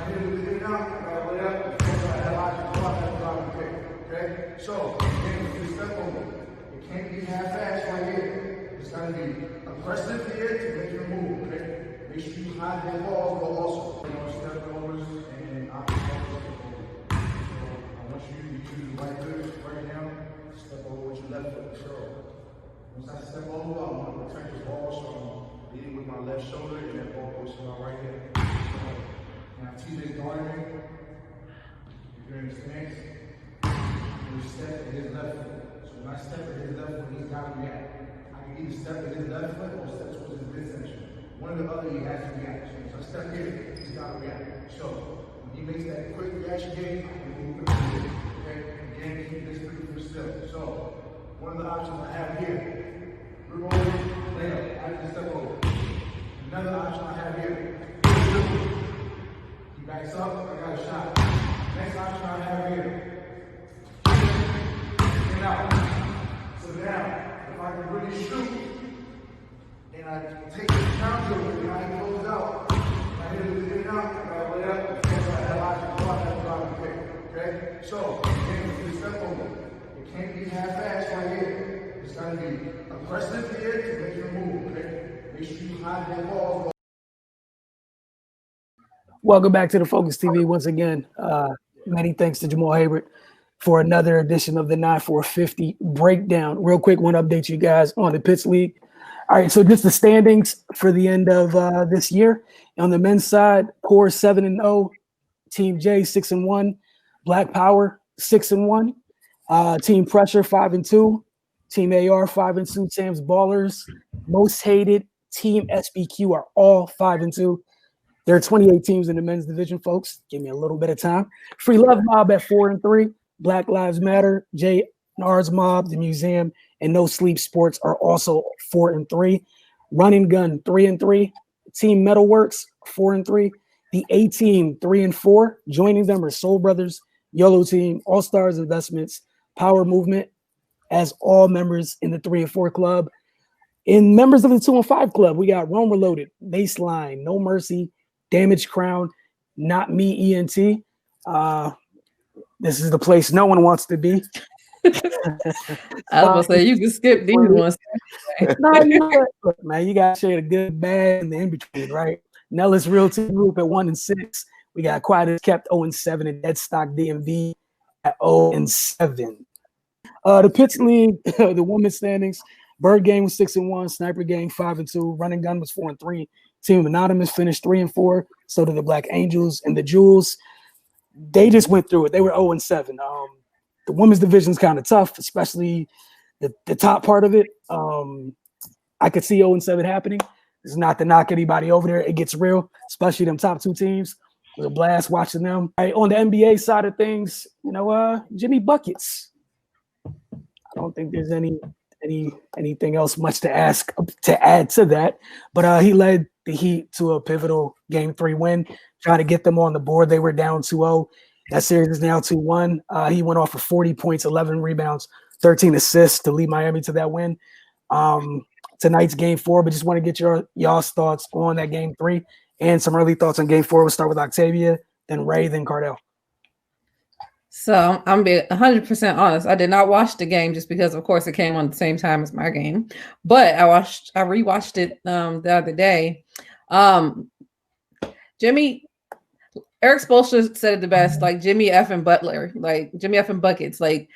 hit it with it out, I gotta lay up, and I have options, so I have to drop and pick. Okay? So, again, if you step over, it can't be half-assed right here. It's gotta be aggressive here to make your move, okay? Make sure you hide that ball, but also step overs and opposite over. So I want you to use the right foot right now. Step over with your left foot. Sure. Once I step over, I want to protect the ball, so I'm leading with my left shoulder, and that ball goes to my right hand. Now TJ's guarding me. If you're in the stance, you step at his left foot. So when I step at his left foot, he's got to react. I can either step at his left foot or step towards his midsection. One or the other, he has to react. So if I step here, he's got to react. So when he makes that quick reaction game, I can move him here. Okay? Again, keep this pretty still. So one of the options I have here, we're going layup. I can step over. Another option I have here. He backs up, I got a shot. Next option I have here. And out. So now, if I can really shoot, and I take the counter with me, I can close it out. I hit it with it out, I gotta lay up, and I have options, so I have to drop and pick. Okay? So, again, if you step over, it can't be half-assed right here. It's gotta be aggressive here to make your move, okay? Make sure you hide that ball. Welcome back to the Focus TV once again. Many thanks to Jamal Hayward for another edition of the 9-4-50 breakdown. Real quick, want to update you guys on the Pitts League. All right, so just the standings for the end of this year. On the men's side, Core 7-0, Team J 6-1, Black Power 6-1, Team Pressure 5-2, Team AR 5-2, Sam's Ballers, Most Hated, Team SBQ are all 5-2. There are 28 teams in the men's division, folks. Give me a little bit of time. Free Love Mob at 4-3, Black Lives Matter, JNR's Mob, the Museum, and No Sleep Sports are also 4-3. Running Gun 3-3. Team Metalworks 4-3. The A Team 3-4. Joining them are Soul Brothers, Yellow Team, All Stars Investments, Power Movement, as all members in the 3-4 club. In members of the 2-5 club, we got Rome Reloaded, Baseline, No Mercy, Damage Crown, Not Me ENT. This is the place no one wants to be. I was gonna say you can skip these ones. No, you know what? Look, man, you gotta share the good, bad, and the in between, right? Nellis Realty Group at 1-6. We got Quiet as Kept 0-7, and Dead Stock DMV at 0-7. The Pitts League, the women's standings. Bird Gang was 6-1. Sniper Gang 5-2. Running Gun was 4-3. Team Anonymous finished 3-4. So did the Black Angels and the Jewels. They just went through it. They were 0-7. The women's division is kind of tough, especially the top part of it. I could see 0-7 happening. It's not to knock anybody over there. It gets real, especially them top two teams. It was a blast watching them. All right, on the NBA side of things, Jimmy Buckets. I don't think there's anything else much to add to that. But he led the Heat to a pivotal Game 3 win, trying to get them on the board. They were down 2-0. That series is now 2-1. He went off for 40 points, 11 rebounds, 13 assists to lead Miami to that win. Tonight's Game 4, but just want to get y'all's thoughts on that Game 3 and some early thoughts on Game 4. We'll start with Octavia, then Ray, then Cardell. So I'm being 100% honest. I did not watch the game just because, of course, it came on the same time as my game. But I rewatched it the other day. Eric Spoelstra said it the best, like Jimmy effing Butler, like Jimmy effing Buckets. Like,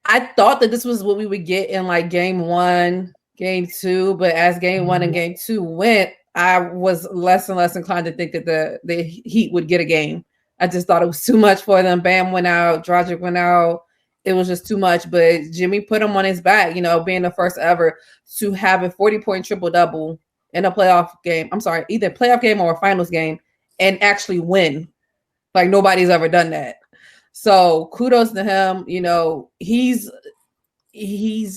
I thought that this was what we would get in like Game 1, Game 2, but as Game 1 and Game 2 went, I was less and less inclined to think that the Heat would get a game. I just thought it was too much for them. Bam went out, Dragic went out. It was just too much. But Jimmy put him on his back, being the first ever to have a 40-point triple-double in a playoff game. I'm sorry, either playoff game or a finals game, and actually win. Like, nobody's ever done that. So kudos to him.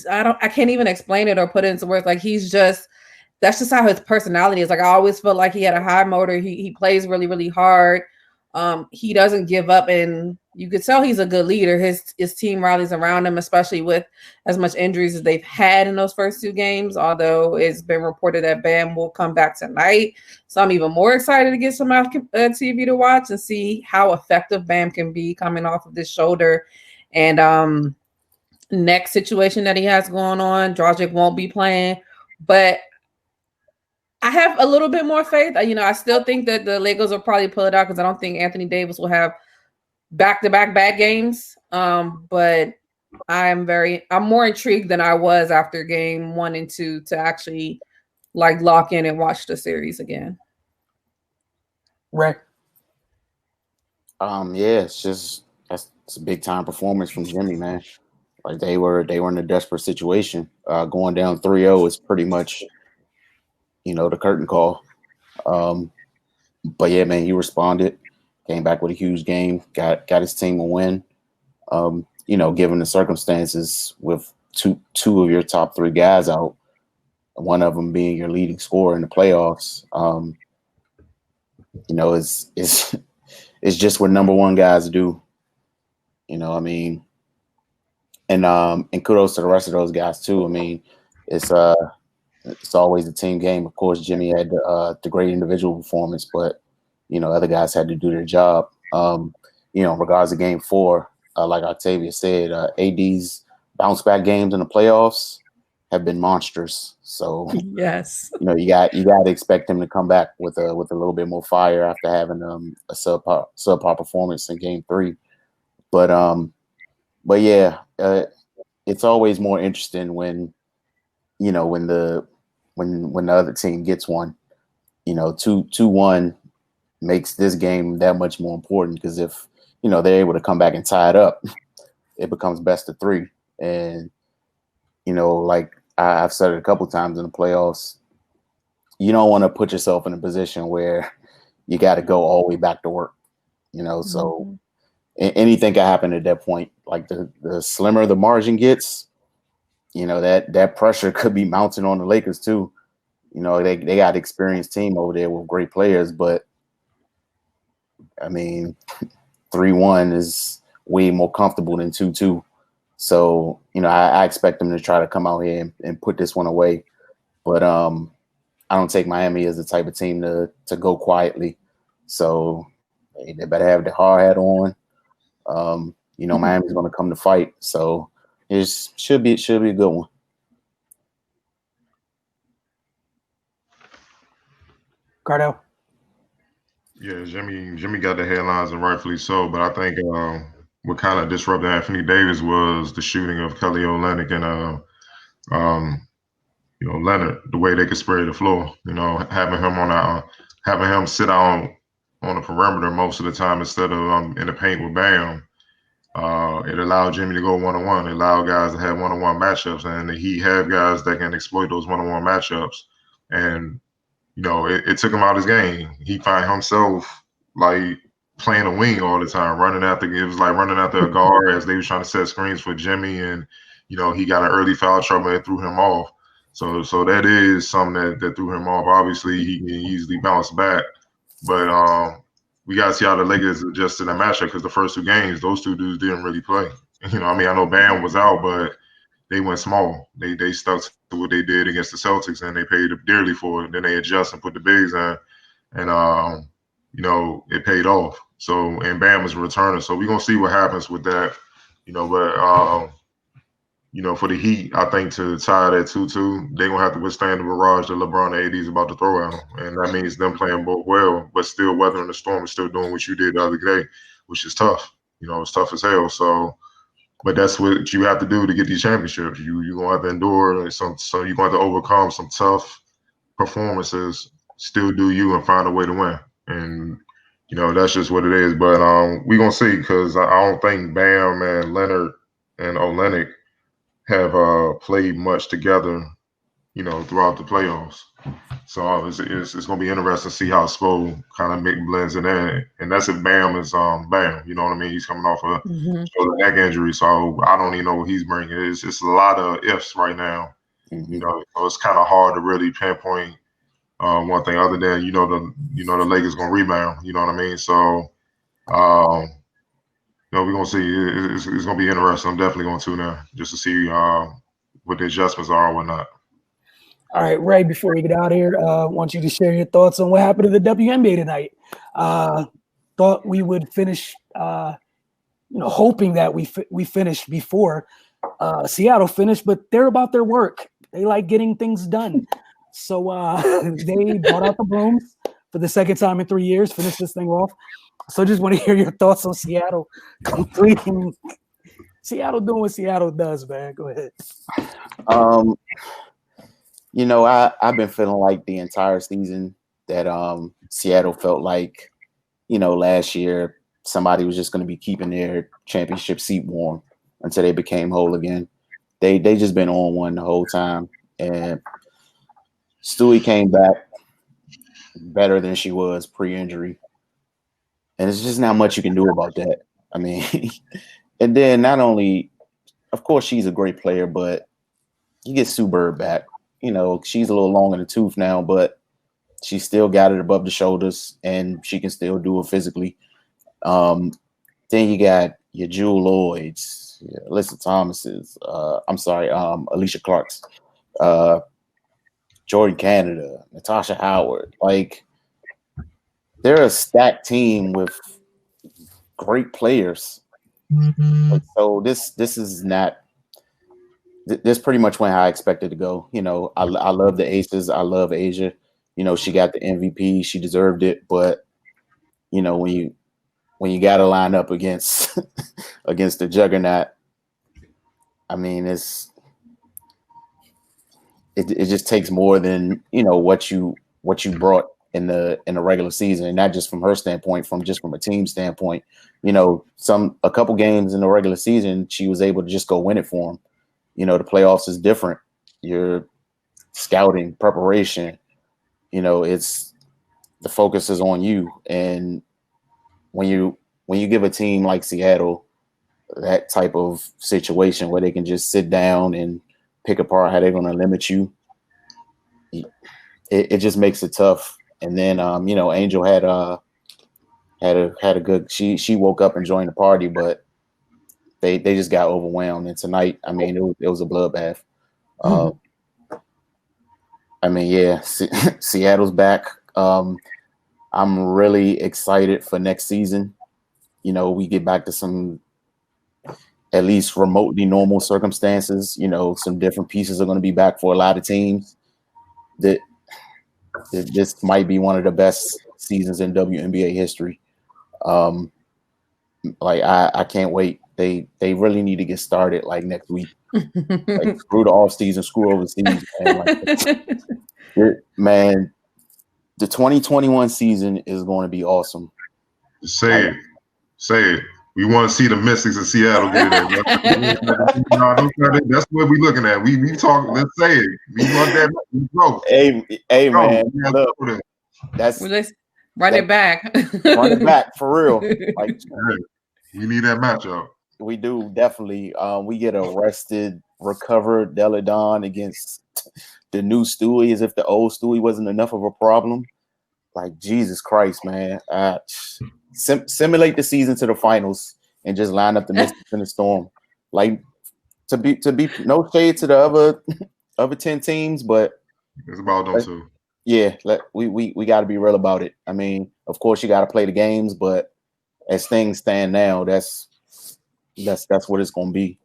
I can't even explain it or put it into words. Like, that's just how his personality is. Like, I always felt like he had a high motor. He plays really, really hard. He doesn't give up, and you could tell he's a good leader. His team rallies around him, especially with as much injuries as they've had in those first 2 games, although it's been reported that Bam will come back tonight. So I'm even more excited to get some TV to watch and see how effective Bam can be coming off of this shoulder and neck situation that he has going on. Dragic won't be playing, but I have a little bit more faith. I still think that the Lakers will probably pull it out because I don't think Anthony Davis will have back-to-back bad games. But I'm more intrigued than I was after Game 1 and 2 to actually like lock in and watch the series again. Right. Yeah, it's a big time performance from Jimmy, man. Like they were in a desperate situation. Going down 3-0 is pretty much the curtain call. But yeah, man, he responded, came back with a huge game, got his team a win. Given the circumstances with two of your top 3 guys out, one of them being your leading scorer in the playoffs, it's just what number 1 guys do. And kudos to the rest of those guys too. It's always a team game. Of course, Jimmy had the great individual performance, but other guys had to do their job. In regards to Game 4, like Octavia said, AD's bounce back games in the playoffs have been monstrous. So yes, you got to expect him to come back with a little bit more fire after having a subpar performance in Game 3. But yeah, it's always more interesting when the other team gets one. 2-1 makes this game that much more important because if they're able to come back and tie it up, it becomes best of 3. And like I've said it a couple times in the playoffs, you don't want to put yourself in a position where you got to go all the way back to work. So anything can happen at that point. Like the slimmer the margin gets, that pressure could be mounting on the Lakers too. They got an experienced team over there with great players, but 3-1 is way more comfortable than 2-2. So, I expect them to try to come out here and put this one away. But I don't take Miami as the type of team to go quietly. So they better have the hard hat on. Miami's going to come to fight. So it should be a good one. Cardell. Yeah, Jimmy got the headlines, and rightfully so. But I think what kind of disrupted Anthony Davis was the shooting of Kelly Olynyk and Leonard, the way they could spray the floor. Having him on having him sit on the perimeter most of the time instead of in the paint with Bam. It allowed Jimmy to go one-on-one. It allowed guys to have one-on-one matchups, and he have guys that can exploit those one-on-one matchups. And it took him out of his game. He found himself like playing a wing all the time, running after. It was like running after a guard as they were trying to set screens for Jimmy, and he got an early foul trouble and threw him off. So that is something that threw him off. Obviously, he can easily bounce back, but we got to see how the Lakers adjust to that matchup because the first 2 games, those 2 dudes didn't really play. I know Bam was out, but they went small. They stuck to what they did against the Celtics, and they paid dearly for it. Then they adjust and put the bigs in, and it paid off. So, and Bam was a returner. So we're gonna see what happens with that. But for the Heat, I think to tie that 2-2, they're gonna have to withstand the barrage that LeBron and AD is about to throw at them, and that means them playing both well, but still weathering the storm and still doing what you did the other day, which is tough. It's tough as hell. So. But that's what you have to do to get these championships. You're going to have to endure so you're going to have to overcome some tough performances, still do you, and find a way to win. And, that's just what it is. But we're going to see because I don't think Bam and Leonard and Olynyk have played much together, throughout the playoffs. So it's going to be interesting to see how Spo kind of blends in there. And that's if Bam is Bam. You know what I mean? He's coming off a shoulder neck injury. So I don't even know what he's bringing. It's a lot of ifs right now. So it's kind of hard to really pinpoint one thing other than, the Lakers going to rebound. You know what I mean? So, we're going to see. It's going to be interesting. I'm definitely going to tune in just to see what the adjustments are or whatnot. All right, Ray, before we get out of here, I want you to share your thoughts on what happened to the WNBA tonight. Thought we would finish, hoping that we finished before Seattle finished, but they're about their work. They like getting things done. So they brought out the brooms for the second time in 3 years, finished this thing off. So just want to hear your thoughts on Seattle completing. Seattle doing what Seattle does, man. Go ahead. I've been feeling like the entire season that Seattle felt like, last year somebody was just going to be keeping their championship seat warm until they became whole again. They just been on one the whole time. And Stewie came back better than she was pre-injury. And it's just not much you can do about that. I mean, and then not only, of course, she's a great player, but you get Sue Bird back. She's a little long in the tooth now, but she still got it above the shoulders, and she can still do it physically. Then you got your Jewel Lloyds, Alyssa Thomas's, Alicia Clark's, Jordan Canada, Natasha Howard. Like, they're a stacked team with great players. So this is not. This pretty much went how I expected to go. I love the Aces. I love Asia. She got the MVP. She deserved it. But, when you got to line up against against the juggernaut, I mean, it just takes more than, what you brought in the regular season, and not just from her standpoint, from a team standpoint. A couple games in the regular season, she was able to just go win it for them. The playoffs is different. Your scouting, preparation, it's the focus is on you. And when you give a team like Seattle that type of situation where they can just sit down and pick apart how they're going to limit you, it just makes it tough. And then Angel had a good. She woke up and joined the party, but they just got overwhelmed. And tonight, I mean, it was a bloodbath. Seattle's back. I'm really excited for next season. We get back to some at least remotely normal circumstances. Some different pieces are going to be back for a lot of teams. That this might be one of the best seasons in WNBA history. I can't wait. They really need to get started like next week. Screw the off season, screw overseas. Man, The 2021 season is going to be awesome. Say it. We want to see the Mystics of Seattle get it. That's what we're looking at. We talk. Let's say it. We want that. Go. Hey, man. Look, run it back. Run it back for real. Like, we need that matchup. We do, definitely. We get arrested, recovered Deladon against the new Stewie, as if the old Stewie wasn't enough of a problem. Like, Jesus Christ, man. Simulate the season to the finals and just line up the Mystics in the Storm. Like, to be no shade to the other 10 teams, but it's about them too. Yeah, we got to be real about it. I mean, of course you got to play the games, but as things stand now, that's what it's going to be.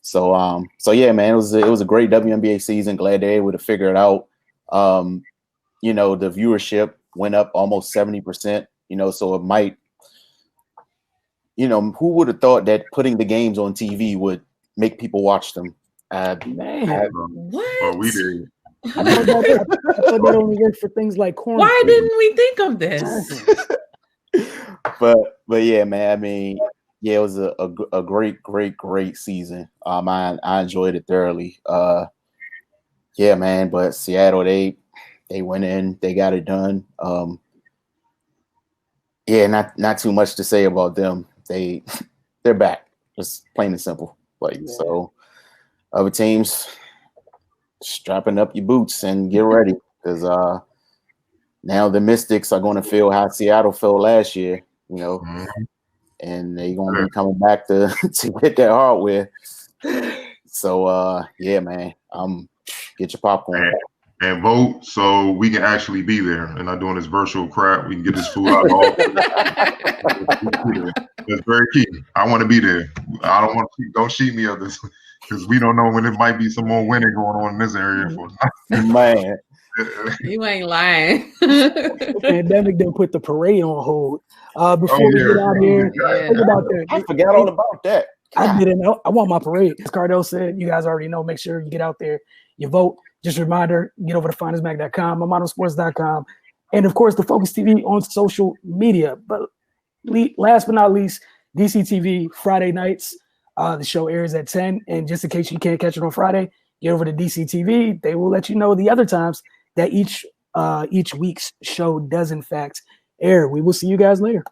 So yeah, man, it was a great WNBA season. Glad they're able to figure it out. You know, the viewership went up almost 70%. You know, so it might. You know, who would have thought that putting the games on TV would make people watch them? What? Oh, we did. I thought that only worked for things like corn. Why didn't we think of this? but yeah, man. I mean, yeah, it was a great season. I enjoyed it thoroughly. Yeah, man. But Seattle, they went in, they got it done. Yeah, not too much to say about them. They're back, just plain and simple. Like, so other teams, strapping up your boots and get ready, because now the Mystics are going to feel how Seattle felt last year, you know, and they're going to be coming back to get their hardware. So yeah, man, get your popcorn and vote so we can actually be there and not doing this virtual crap. We can get this food out of all. That's very key. I want to be there. I don't cheat me of this, because we don't know when it might be some more winning going on in this area. Man, you ain't lying. The pandemic didn't put the parade on hold. Before we get out here, think about that. I forgot all about that. I didn't know. I want my parade. As Cardell said, you guys already know. Make sure you get out there, you vote. Just a reminder, get over to finalsmac.com, monosports.com, and of course the Focus TV on social media. But last but not least, DC TV Friday nights. The show airs at 10, and just in case you can't catch it on Friday, get over to DC TV. They will let you know the other times that each week's show does in fact air. We will see you guys later.